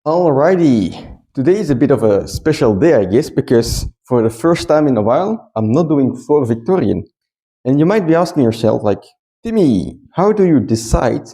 Alrighty, today is a bit of a special day, I guess, because for the first time in a while, I'm not doing floor Victorian. And you might be asking yourself, like, Timmy, how do you decide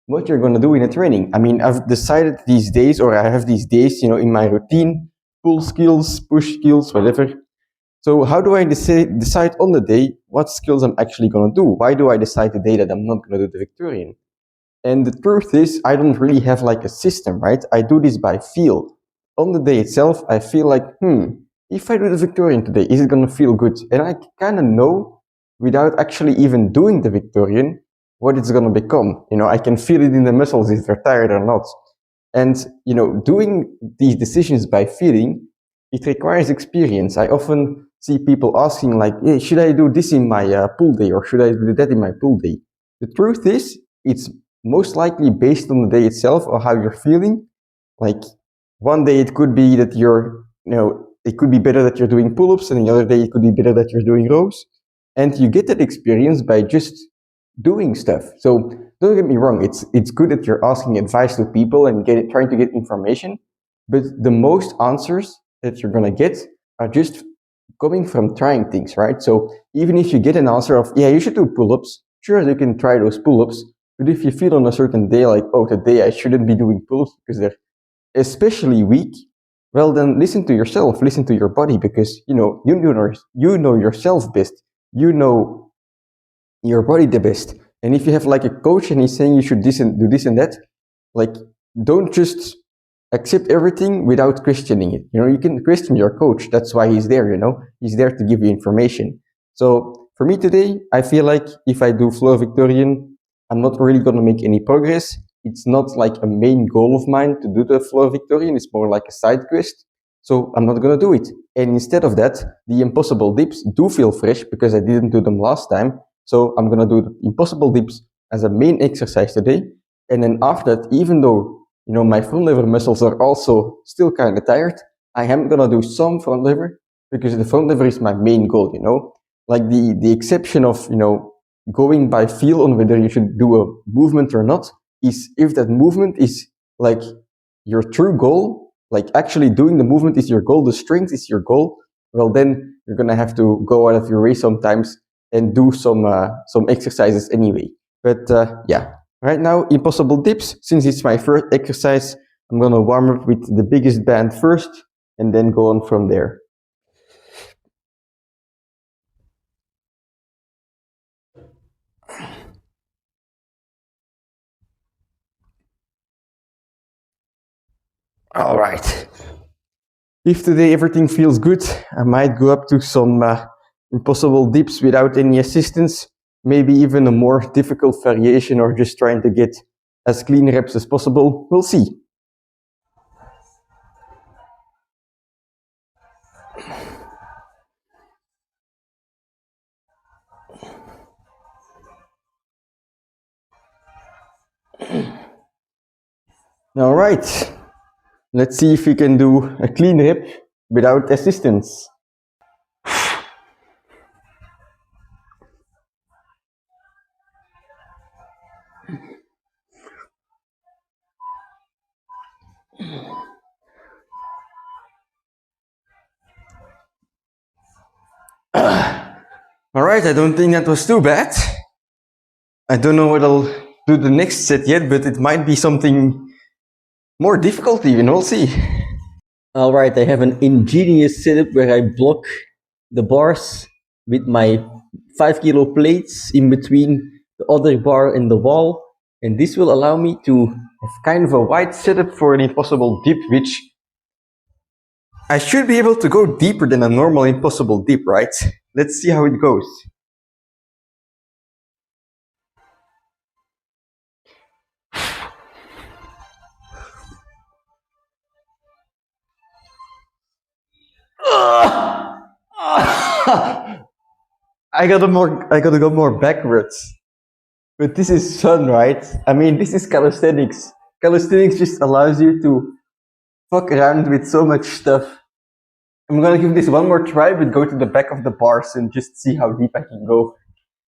what you're gonna do in a training? I mean, I've decided these days, or I have these days, in my routine, pull skills, push skills, whatever. So how do I decide on the day what skills I'm actually gonna do? Why do I decide the day that I'm not gonna do the Victorian? And the truth is, I don't really have like a system, right? I do this by feel. On the day itself, I feel like, if I do the Victorian today, is it gonna feel good? And I kind of know without actually even doing the Victorian what it's gonna become. I can feel it in the muscles if they're tired or not. And, doing these decisions by feeling, it requires experience. I often see people asking like, hey, should I do this in my pull day or should I do that in my pull day? The truth is, it's most likely based on the day itself or how you're feeling. Like one day it could be that it could be better that you're doing pull-ups, and the other day it could be better that you're doing rows. And you get that experience by just doing stuff. So don't get me wrong, it's good that you're asking advice to people and trying to get information, but the most answers that you're gonna get are just coming from trying things, right? So even if you get an answer of, yeah, you should do pull-ups, sure, you can try those pull-ups, but if you feel on a certain day like, oh, today I shouldn't be doing pull-ups because they're especially weak, well, then listen to yourself, listen to your body, because you know yourself best. You know your body the best. And if you have like a coach and he's saying you should do this and that, like don't just accept everything without questioning it. You can question your coach. That's why he's there, he's there to give you information. So for me today, I feel like if I do floor Victorian, I'm not really going to make any progress. It's not like a main goal of mine to do the floor Victorian. It's more like a side quest. So I'm not going to do it. And instead of that, the impossible dips do feel fresh because I didn't do them last time. So I'm going to do the impossible dips as a main exercise today. And then after that, even though, my front lever muscles are also still kind of tired, I am going to do some front lever because the front lever is my main goal, Like the exception of, going by feel on whether you should do a movement or not is if that movement is like your true goal, like actually doing the movement is your goal, the strength is your goal, well then you're gonna have to go out of your way sometimes and do some exercises anyway. But yeah, right now impossible dips, since it's my first exercise, I'm gonna warm up with the biggest band first and then go on from there. All right. If today everything feels good, I might go up to some impossible dips without any assistance, maybe even a more difficult variation, or just trying to get as clean reps as possible. We'll see. All right. Let's see if we can do a clean rep without assistance. All right, I don't think that was too bad. I don't know what I'll do the next set yet, but it might be something more difficult even, we'll see. All right, I have an ingenious setup where I block the bars with my 5 kilo plates in between the other bar and the wall. And this will allow me to have kind of a wide setup for an impossible dip, which I should be able to go deeper than a normal impossible dip, right? Let's see how it goes. I gotta go more backwards. But this is fun, right? I mean, this is calisthenics. Calisthenics just allows you to fuck around with so much stuff. I'm gonna give this one more try, but go to the back of the bars and just see how deep I can go.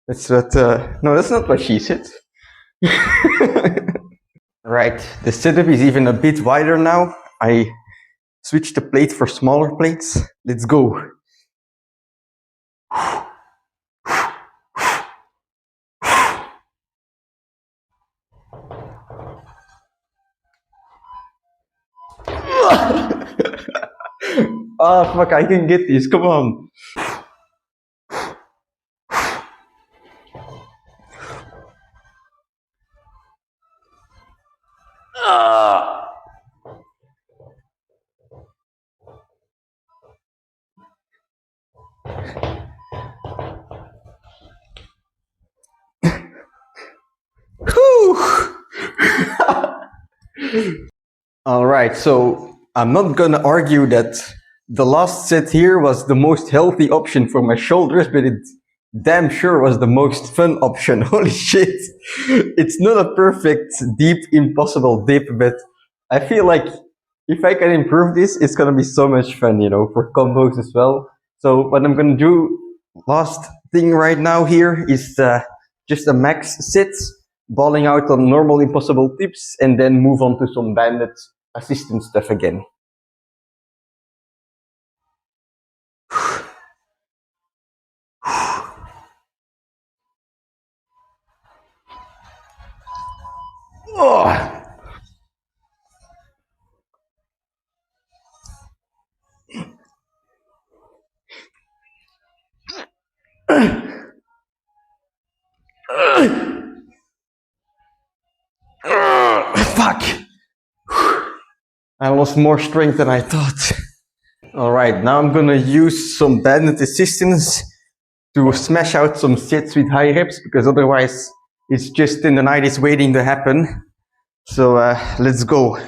That's what, no, that's not what she said. Right, the setup is even a bit wider now. I switched the plate for smaller plates. Let's go. Ah, fuck, I can get this, come on. All right, so I'm not gonna argue that the last set here was the most healthy option for my shoulders, but it damn sure was the most fun option. Holy shit. It's not a perfect, deep, impossible dip, but I feel like if I can improve this, it's gonna be so much fun, for combos as well. So what I'm gonna do, last thing right now here is just a max sit, balling out on normal impossible tips, and then move on to some banded assistant stuff again. Oh. Fuck! I lost more strength than I thought. Alright, now I'm gonna use some banded assistance to smash out some sets with high reps, because otherwise it's just tendonitis waiting to happen. So let's go.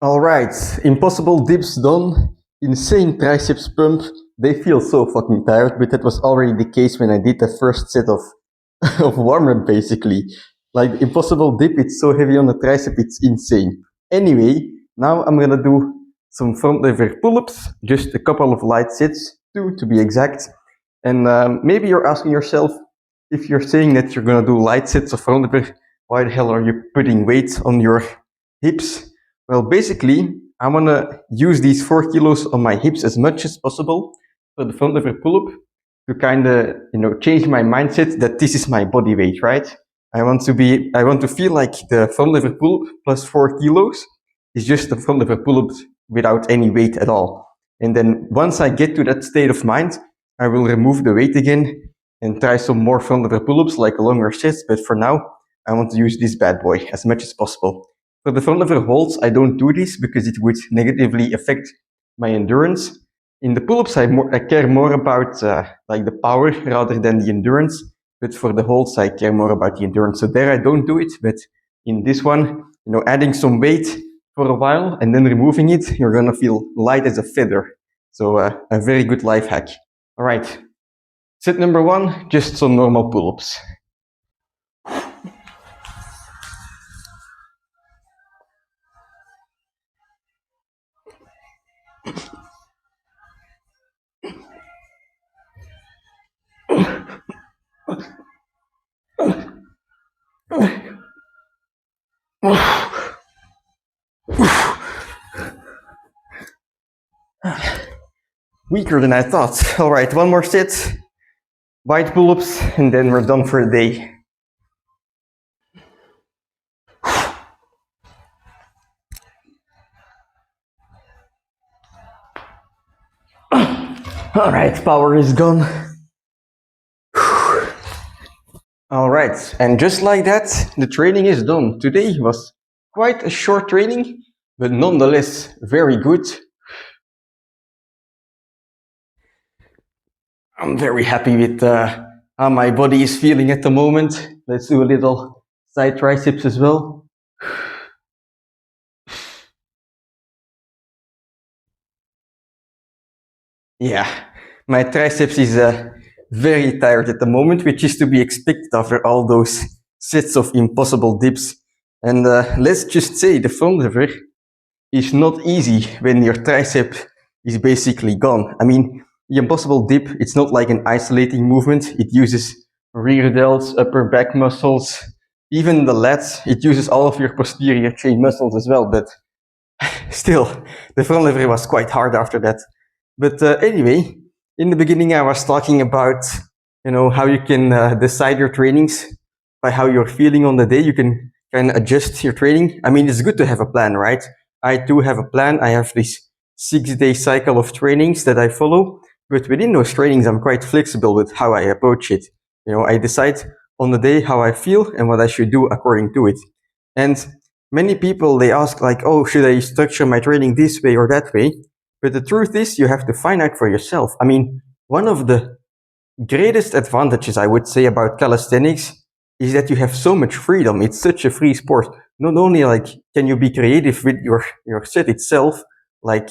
Alright, impossible dips done. Insane triceps pump. They feel so fucking tired, but that was already the case when I did the first set of, of warm-up basically. Like, impossible dip, it's so heavy on the tricep, it's insane. Anyway, now I'm gonna do some front lever pull-ups, just a couple of light sets, 2 to be exact. And maybe you're asking yourself, if you're saying that you're gonna do light sets of front lever, why the hell are you putting weight on your hips? Well, basically, I want to use these 4 kilos on my hips as much as possible for the front lever pull-up to kind of, change my mindset that this is my body weight, right? I want to feel like the front lever pull-up plus 4 kilos is just the front lever pull-up without any weight at all. And then once I get to that state of mind, I will remove the weight again and try some more front lever pull-ups, like longer sets. But for now, I want to use this bad boy as much as possible. For the front lever holds, I don't do this because it would negatively affect my endurance. In the pull-ups, I care more about like the power rather than the endurance. But for the holds, I care more about the endurance. So there I don't do it. But in this one, adding some weight for a while and then removing it, you're gonna feel light as a feather. So a very good life hack. All right. Set number 1, just some normal pull-ups. Weaker than I thought. All right, one more set. Wide pull-ups, and then we're done for the day. All right, power is gone. All right, and just like that, the training is done. Today was quite a short training, but nonetheless very good. I'm very happy with how my body is feeling at the moment. Let's do a little side triceps as well. Yeah, my triceps is very tired at the moment, which is to be expected after all those sets of impossible dips. And let's just say the front lever is not easy when your tricep is basically gone. I mean, the impossible dip, it's not like an isolating movement. It uses rear delts, upper back muscles, even the lats. It uses all of your posterior chain muscles as well. But still, the front lever was quite hard after that. But anyway, in the beginning, I was talking about how you can decide your trainings by how you're feeling on the day. You can kind of adjust your training. I mean, it's good to have a plan, right? I do have a plan. I have this 6-day cycle of trainings that I follow, but within those trainings, I'm quite flexible with how I approach it. I decide on the day how I feel and what I should do according to it. And many people, they ask like, oh, should I structure my training this way or that way? But the truth is, you have to find out for yourself. I mean, one of the greatest advantages I would say about calisthenics is that you have so much freedom. It's such a free sport. Not only like can you be creative with your set itself, like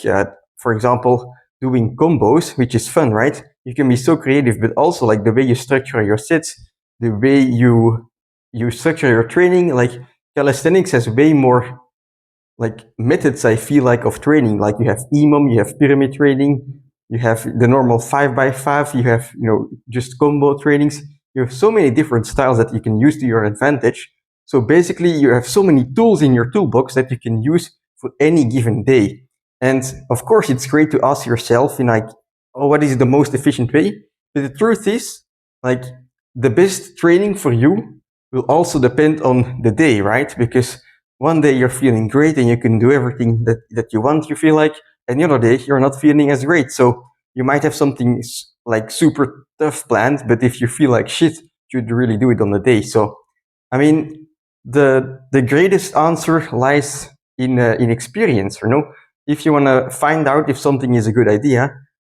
for example, doing combos, which is fun, right? You can be so creative, but also like the way you structure your sets, the way you structure your training. Like calisthenics has way more like methods I feel like of training. Like you have EMOM, you have pyramid training, you have the normal 5x5, you have just combo trainings. You have so many different styles that you can use to your advantage. So basically, you have so many tools in your toolbox that you can use for any given day. And of course, it's great to ask yourself, like, oh, what is the most efficient way? But the truth is, like, the best training for you will also depend on the day, right? Because one day you're feeling great and you can do everything that you want, you feel like, and the other day you're not feeling as great. So you might have something like super tough planned, but if you feel like shit, you'd really do it on the day. So, I mean, the greatest answer lies in experience, If you want to find out if something is a good idea,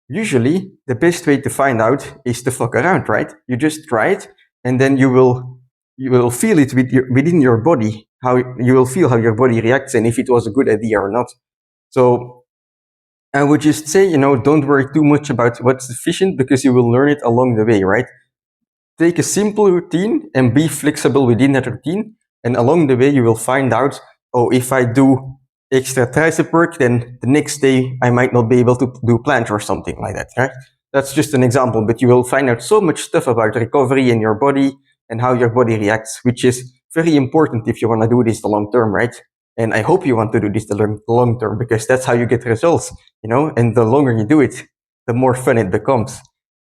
usually the best way to find out is to fuck around, right? You just try it, and then you will feel it within your body, how you will feel how your body reacts and if it was a good idea or not. So I would just say, don't worry too much about what's efficient because you will learn it along the way, right? Take a simple routine and be flexible within that routine. And along the way, you will find out, oh, if I do extra tricep work, then the next day I might not be able to do planche or something like that, right? That's just an example, but you will find out so much stuff about recovery in your body and how your body reacts, which is very important if you want to do this the long term, right? And I hope you want to do this the long term because that's how you get results, and the longer you do it, the more fun it becomes.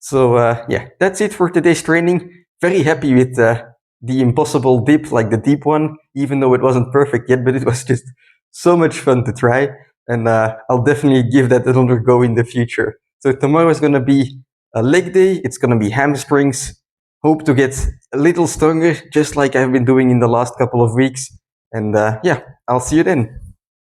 So yeah, that's it for today's training. Very happy with the impossible dip, like the deep one, even though it wasn't perfect yet, but it was just so much fun to try. And I'll definitely give that another go in the future. So tomorrow is going to be a leg day. It's going to be hamstrings. Hope to get a little stronger, just like I've been doing in the last couple of weeks. And yeah, I'll see you then.